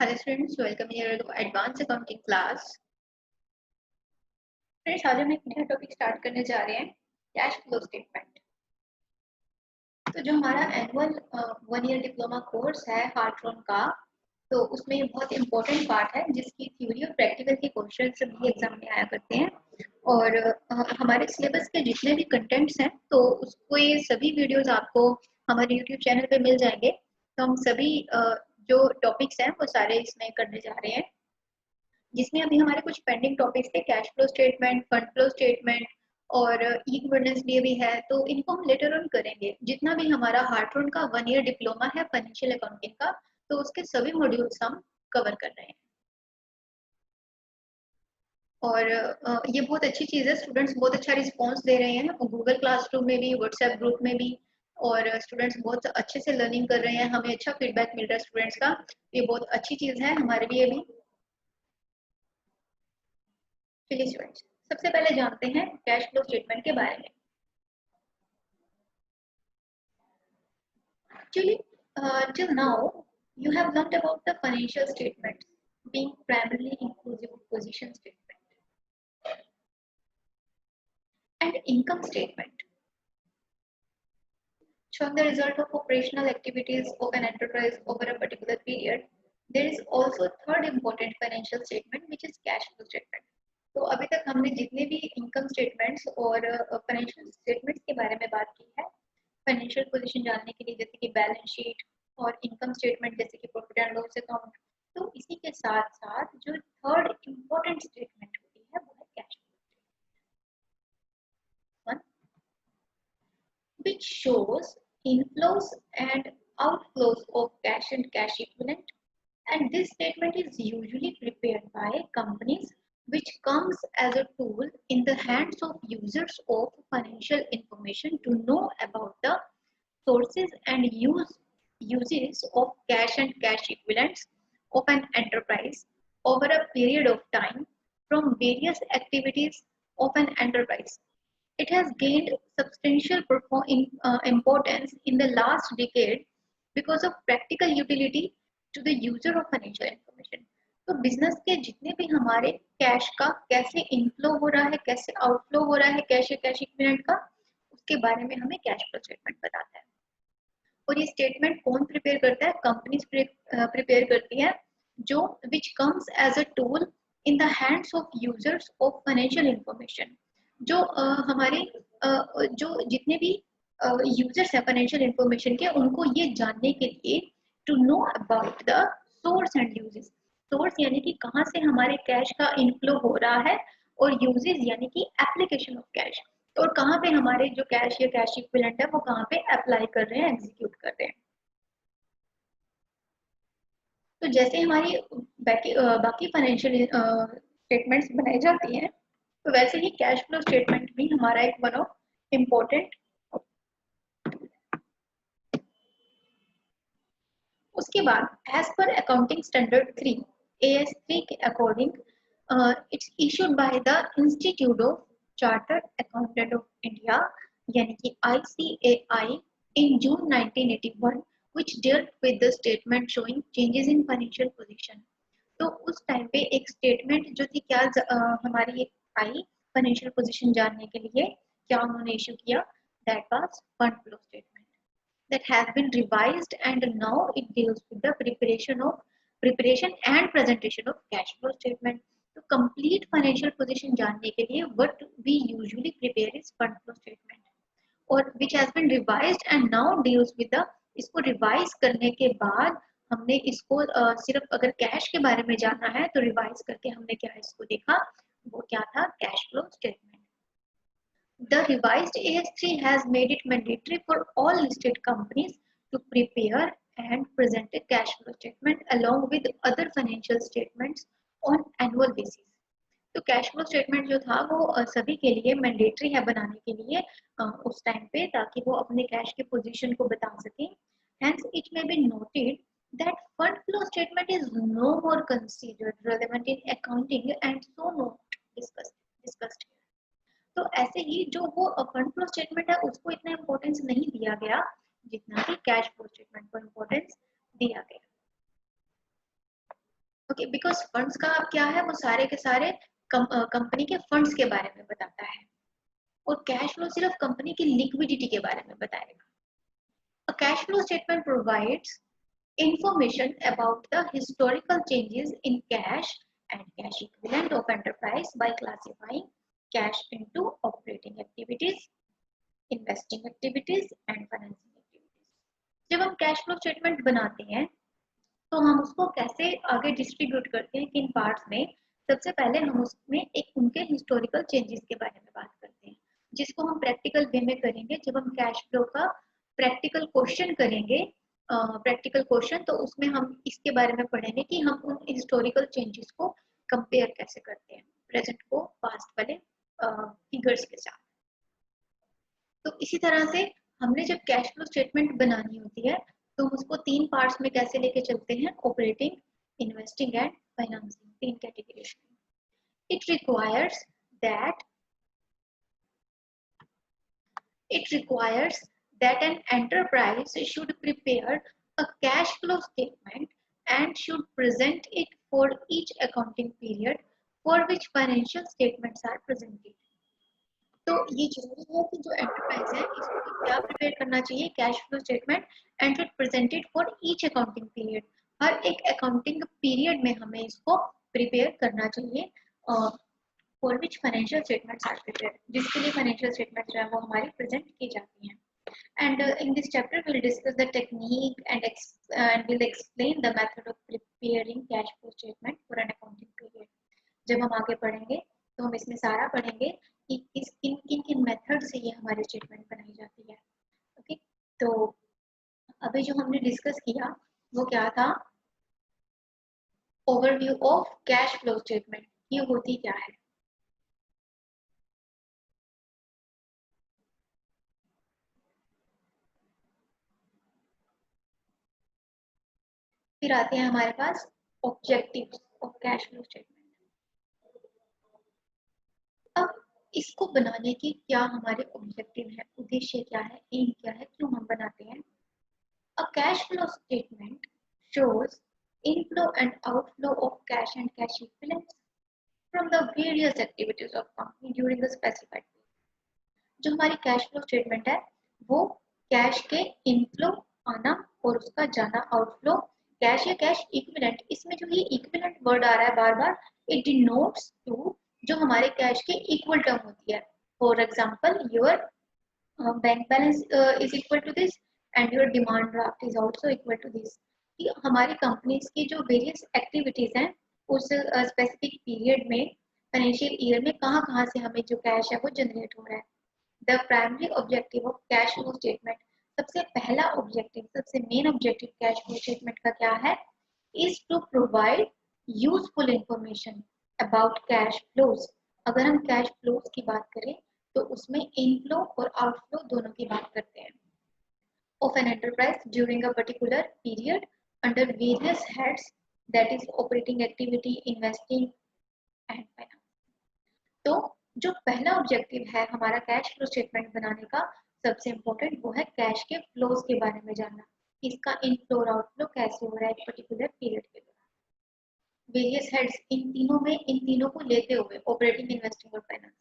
Hello students, welcome here to Advanced Accounting class. Friends, आज हम एक नया टॉपिक स्टार्ट करने जा रहे हैं, कैश फ्लो स्टेटमेंट। तो जो हमारा एनुअल 1 ईयर डिप्लोमा कोर्स है हार्ट्रॉन का, तो उसमें बहुत इंपॉर्टेंट पार्ट है जिसकी थ्योरी और प्रैक्टिकल के क्वेश्चन भी एग्जाम में आया करते हैं। और हमारे सिलेबस के जितने भी कंटेंट्स हैं तो उसको ये सभी वीडियोस आपको हमारे यूट्यूब चैनल पे मिल जाएंगे। तो हम सभी जो टॉपिक्स हैं वो सारे इसमें करने जा रहे हैं, जिसमें अभी हमारे कुछ पेंडिंग टॉपिक्स थे, cash flow statement, fund flow statement और ई गवर्नेंस डे भी है। तो इनको हम लेटर ऑन करेंगे। जितना भी हमारा हार्ट्रॉन का 1 ईयर डिप्लोमा है फाइनेंशियल अकाउंटिंग का, तो उसके सभी मॉड्यूल्स हम कवर कर रहे हैं। और ये बहुत अच्छी चीज़ है, स्टूडेंट्स बहुत अच्छा रिस्पॉन्स दे रहे हैं गूगल क्लासरूम में भी, व्हाट्सएप ग्रुप में भी। और स्टूडेंट्स बहुत अच्छे से लर्निंग कर रहे हैं, हमें अच्छा फीडबैक मिल रहा है स्टूडेंट्स का। ये बहुत अच्छी चीज़ है हमारे लिए भी। चलिए स्टूडेंट्स, सबसे पहले जानते हैं कैश फ्लो स्टेटमेंट के बारे में। Actually, till now, you have learned about the financial statement being primarily inclusive of position statement and income statement, showing the result of operational activities of an enterprise over a particular period. There is also a third important financial statement, which is cash flow statement. तो अभी तक हमने जितने भी income statements और financial statements के बारे में बात की है, फाइनेंशियल पोजीशन जानने के लिए, जैसे कि बैलेंस शीट और इनकम स्टेटमेंट जैसे कि प्रॉफिट एंड लॉस अकाउंट। तो इसी के साथ साथ जो थर्ड इम्पोर्टेंट स्टेटमेंट होती है वो है cash flow, which shows inflows and outflows of cash and cash equivalent. And this statement is usually prepared by companies, which comes as a tool in the hands of users of financial information to know about the sources and uses of cash and cash equivalents of an enterprise over a period of time from various activities of an enterprise. It has gained substantial importance in the last decade because of practical utility to the user of financial information. तो business के जितने भी हमारे cash का कैसे inflow हो रहा है, कैसे आउटफ्लो हो रहा है, कैश या कैश इक्विवेलेंट का, उसके बारे में हमें कैश फ्लो स्टेटमेंट बताता है। और ये स्टेटमेंट कौन प्रिपेयर करता है? कंपनीज प्रिपेयर करती है, जो which comes as a tool in the hands of users of financial information. जो हमारे जो जितने भी यूजर्स है फाइनेंशियल इंफॉर्मेशन के, उनको ये जानने के लिए to know about the source and uses. Source यानी कि कहाँ से हमारे कैश का इनफ्लो हो रहा है, और यूजेस यानी कि एप्लीकेशन ऑफ कैश, और कहाँ पे हमारे जो कैश या कैश इक्विवेलेंट है वो कहाँ पे अप्लाई कर रहे हैं, एग्जीक्यूट कर रहे हैं। तो जैसे हमारी बाकी फाइनेंशियल स्टेटमेंट्स बनाई जाती हैं, तो वैसे ही कैश फ्लो स्टेटमेंट भी हमारा एक वन ऑफ इम्पोर्टेंट। उसके बाद as per accounting standard 3 AS3 के according it's issued by the institute of chartered accountant of India, यानी कि ICAI, in June 1981, which dealt with the statement showing changes in financial position. तो उस time पे एक statement जो थी, क्या हमारी एक आई फाइनेंशियल पोजीशन जानने के लिए, क्या उन्होंने इशू किया? That was fund flow statement, that has been revised, and now it deals with the preparation and presentation of cash flow statement. तो complete financial position जानने के लिए what we usually prepare is fund flow statement, और which has been revised and now deals with the, इसको revise करने के बाद हमने इसको सिर्फ अगर कैश के बारे में जानना है तो रिवाइज करके हमने क्या इसको देखा, वो क्या था? Cash flow statement. The revised AS3 has made it mandatory for all listed companies to prepare and present a cash flow statement along with other financial statements on annual basis. तो cash flow statement जो था वो सभी के लिए mandatory है बनाने के लिए उस टाइम पे, ताकि वो अपने कैश के पोजीशन को बता सकें। Hence, it may be noted that fund flow statement is no more considered relevant in accounting and so not discussed। तो ऐसे ही जो वो फंड फ्लो स्टेटमेंट है उसको इतना इम्पोर्टेंस नहीं दिया गया जितना कि कैश फ्लो स्टेटमेंट को इम्पोर्टेंस दिया गया। ओके, बिकॉज फंड्स का क्या है, वो सारे के सारे कंपनी के फंड्स के बारे में बताता है, और कैश फ्लो सिर्फ कंपनी की लिक्विडिटी के बारे में बताएगा. A cash flow statement provides information about the historical changes in cash and cash equivalent of enterprise by classifying cash into operating activities, investing activities and financing activities. जब हम cash flow statement बनाते हैं तो हम उसको कैसे आगे distribute करते हैं, किन पार्ट्स में. सबसे पहले हम उसमें एक उनके हिस्टोरिकल चेंजेस के बारे में बात करते हैं, जिसको हम प्रैक्टिकल वे में करेंगे. जब हम कैश फ्लो का प्रैक्टिकल क्वेश्चन करेंगे, प्रैक्टिकल क्वेश्चन, तो उसमें हम इसके बारे में पढ़ेंगे कि हम उन हिस्टोरिकल चेंजेस को कंपेयर कैसे करते हैं प्रेजेंट को पास्ट वाले फिगर्स के साथ. तो इसी तरह से हमने जब कैश फ्लो स्टेटमेंट बनानी होती है तो हम उसको 3 पार्ट्स में कैसे लेके चलते हैं, operating, investing and financing, 3 categories में. It requires that an enterprise should prepare a cash flow statement and should present it for each accounting period for which financial statements are presented. तो ये जरूरी है कि जो एंटरप्राइज है इसको क्या प्रिपेयर करना चाहिए, cash flow statement, and should presented for each accounting period. हर एक अकाउंटिंग पीरियड में हमें इसको प्रिपेयर करना चाहिए, for which financial statements are prepared, जिसके लिए फाइनेंशियल स्टेटमेंट्स जो है वो हमारी प्रेजेंट की जाती हैं. And in this chapter we'll discuss the technique and we'll explain the method of preparing cash flow statement for an accounting period. जब हम आगे पढ़ेंगे तो हम इसमें सारा पढ़ेंगे कि किन मेथड से ये हमारी स्टेटमेंट बनाई जाती है. ओके, तो अभी जो हमने डिस्कस किया वो क्या था, overview of cash flow statement. ये होती क्या है. फिर आते हैं हमारे पास objectives of cash flow statement. अब इसको बनाने के क्या हमारे ऑब्जेक्टिव है, उद्देश्य क्या है, एम क्या है, क्यों हम बनाते हैं. A cash flow statement shows inflow and outflow of cash and cash equivalents from the various activities of company during the specified period. जो हमारी कैश फ्लो स्टेटमेंट है वो कैश के इनफ्लो आना और उसका जाना, आउटफ्लो, कैश या कैश इक्विवेलेंट. इसमें जो ये इक्विवेलेंट वर्ड आ रहा है बार बार, इट डिनोट्स टू जो हमारे कैश के इक्वल टर्म होती है. For example your bank balance is equal to this and your demand draft is also equal to this. हमारी कंपनीज की जो वेरियस एक्टिविटीज हैं उस स्पेसिफिक पीरियड में, फाइनेंशियल ईयर में कहाँ से हमें जो कैश है वो जनरेट हो रहा है. The primary objective of cash flow statement, सबसे पहला ऑब्जेक्टिव, सबसे main objective cash flow statement का क्या है, is to provide useful information about cash flows. अगर हम कैश फ्लोज की बात करें तो उसमें इनफ्लो और आउटफ्लो दोनों की बात करते हैं. Of an enterprise during a particular period under various heads, that is operating activity, investing and finance. तो जो पहला ऑब्जेक्टिव है हमारा कैश फ्लो स्टेटमेंट बनाने का, सबसे इम्पोर्टेंट वो है कैश के फ्लोज के बारे में जानना, इसका इनफ्लो और आउटफ्लो कैसे हो रहा है एक पर्टिकुलर पीरियड के दौरान. वेरियस हेड्स, इन तीनों को लेते हुए ऑपरेटिंग, इन्वेस्टिंग और finance.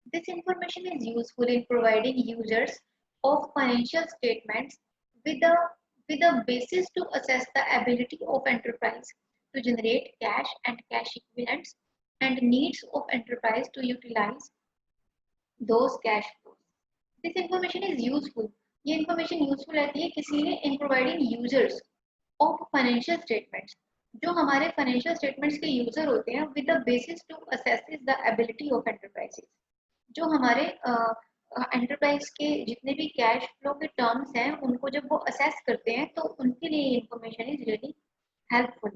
This information is useful in providing users of financial statements with a basis to assess the ability of enterprise to generate cash and cash equivalents and needs of enterprise to utilize those cash flows. This information is useful. ये information useful रहती है किसी लिए, in providing users of financial statements. जो हमारे financial statements के user होते हैं with the basis to assess the ability of enterprises. जो हमारे एंटरप्राइज के जितने भी कैश फ्लो के टर्म्स हैं उनको जब वो असेस करते हैं तो उनके लिए ये इंफॉर्मेशन इज रियली हेल्पफुल.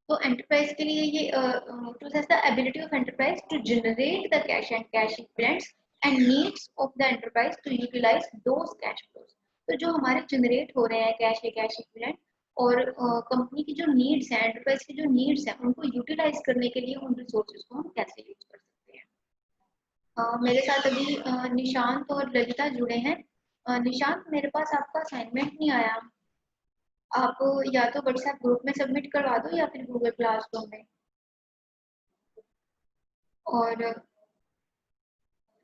तो एंटरप्राइज के लिए ये to assess the ability of enterprise to generate the cash and cash equivalents and needs of the enterprise to utilise those cash flows. तो जो हमारे जनरेट हो रहे हैं कैश या कैश इक्विवेलेंट और कंपनी की जो नीड्स हैं, एंटरप्राइज की जो नीड्स हैं, उनको यूटिलाइज करने के लिए उन रिसोर्सेज को हम कैसे यूज कर सकते हैं. मेरे साथ अभी निशांत और ललिता जुड़े हैं. निशांत, मेरे पास आपका असाइनमेंट नहीं आया, आप या तो व्हाट्सएप ग्रुप में सबमिट करवा दो या फिर गूगल क्लासरूम में। और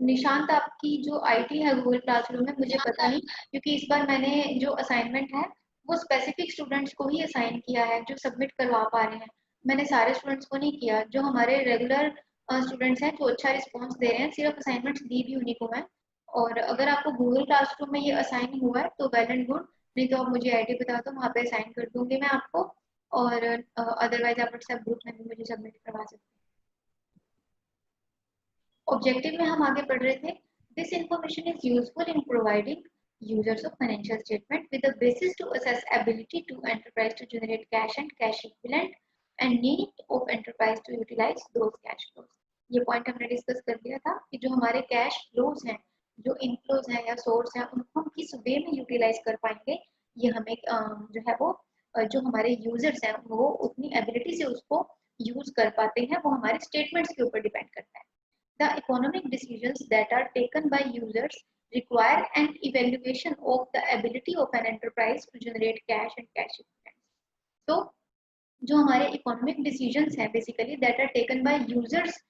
निशांत, आपकी जो आईडी है गूगल क्लासरूम में मुझे पता नहीं, क्योंकि इस बार मैंने जो असाइनमेंट है वो स्पेसिफिक स्टूडेंट्स को ही असाइन किया है जो सबमिट करवा पा रहे हैं। मैंने सारे स्टूडेंट्स को नहीं किया। जो हमारे रेगुलर स्टूडेंट्स हैं जो अच्छा रिस्पॉन्स दे रहे हैं, सिर्फ असाइनमेंट्स दी भी उन्हीं को है। और अगर आपको गूगल क्लासरूम में ये असाइन हुआ है तो वेल एंड गुड, नहीं तो आप मुझे आईडी बता दो, वहाँ पे असाइन कर दूंगी मैं आपको। और अदरवाइज आप व्हाट्सएप ग्रुप में भी मुझे सबमिट करवा सकते हैं। ऑब्जेक्टिव में हम आगे पढ़ रहे थे, this information is useful in providing users of financial statement with a basis to assess ability to enterprise to generate cash and cash equivalent and need of enterprise to utilize those cash flows। ये point हमने discuss कर लिया था कि जो हमारे cash flows हैं, जो इनफ्लोज हैं या सोर्स हैं, उनको हम किस वे में यूटिलाइज कर पाएंगे, ये हमें जो है वो जो हमारे यूजर्स हैं वो उतनी एबिलिटी से उसको यूज कर पाते हैं, वो हमारे स्टेटमेंट्स के ऊपर डिपेंड करता है। The economic decisions that are taken by users require an evaluation of the ability of an enterprise to generate cash and cash equivalents। तो जो हमारे इकोनॉमिक डिसीजंस हैं basically that are taken by users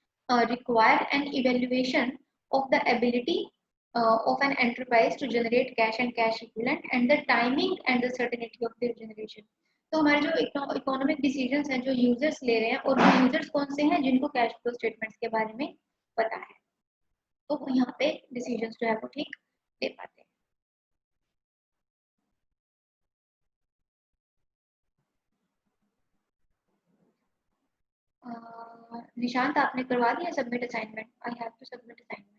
require an evaluation of the ability of an enterprise to generate cash and cash equivalent and the timing and the certainty of their generation। तो हमारे जो economic decisions हैं जो users ले रहे हैं, और वो यूजर्स कौन से हैं जिनको कैश फ्लो स्टेटमेंट्स के बारे में पता है, तो वो यहाँ पे डिसीजंस जो है वो ठीक ले पाते हैं। निशांत, आपने करवा दिया submit assignment? I have to submit assignment.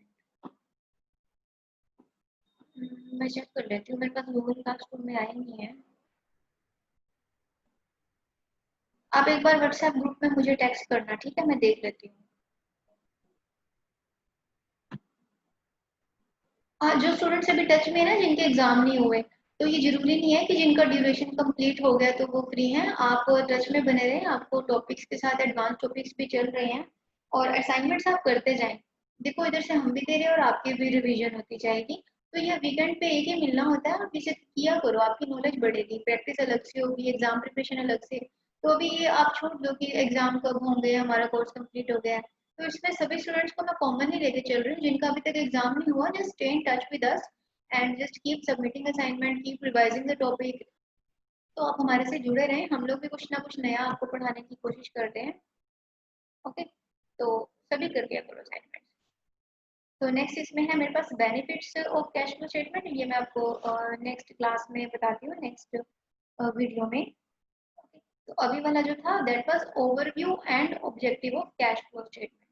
मैं चेक कर लेती हूँ, मेरे पास गूगल क्लासरूम में आए नहीं है। आप एक बार व्हाट्सएप ग्रुप में मुझे टेक्स्ट करना, ठीक है? मैं देख लेती हूँ। हाँ, जो स्टूडेंट्स अभी टच में है ना जिनके एग्जाम नहीं हुए, तो ये जरूरी नहीं है कि जिनका ड्यूरेशन कंप्लीट हो गया तो वो फ्री हैं। आप टच में बने रहें, आपको टॉपिक्स के साथ एडवांस टॉपिक्स भी चल रहे हैं और असाइनमेंट्स आप करते जाएं। देखो, इधर से हम भी दे रहे हैं और आपकी भी रिवीजन होती जाएगी। तो ये वीकेंड पे एक ही मिलना होता है, आप इसे किया करो, आपकी नॉलेज बढ़ेगी। प्रैक्टिस अलग से होगी, एग्जाम प्रिपरेशन अलग से। तो अभी ये आप छोड़ दो कि एग्जाम कब होंगे, हमारा कोर्स कंप्लीट हो गया है। तो इसमें सभी स्टूडेंट्स को मैं कॉमन ही लेके चल रही हूँ जिनका अभी तक एग्जाम नहीं हुआ। Just stay in touch with us and just keep submitting assignment, keep revising the topic. तो आप हमारे से जुड़े रहें, हम लोग भी कुछ ना कुछ नया आपको पढ़ाने की कोशिश करते हैं। ओके, तो सभी कर दिया करो असाइनमेंट। तो नेक्स्ट इसमें है मेरे पास benefits of cash flow statement. ये मैं आपको नेक्स्ट क्लास में बताती हूँ, नेक्स्ट वीडियो में। तो अभी वाला जो था that was overview and objective of cash flow statement.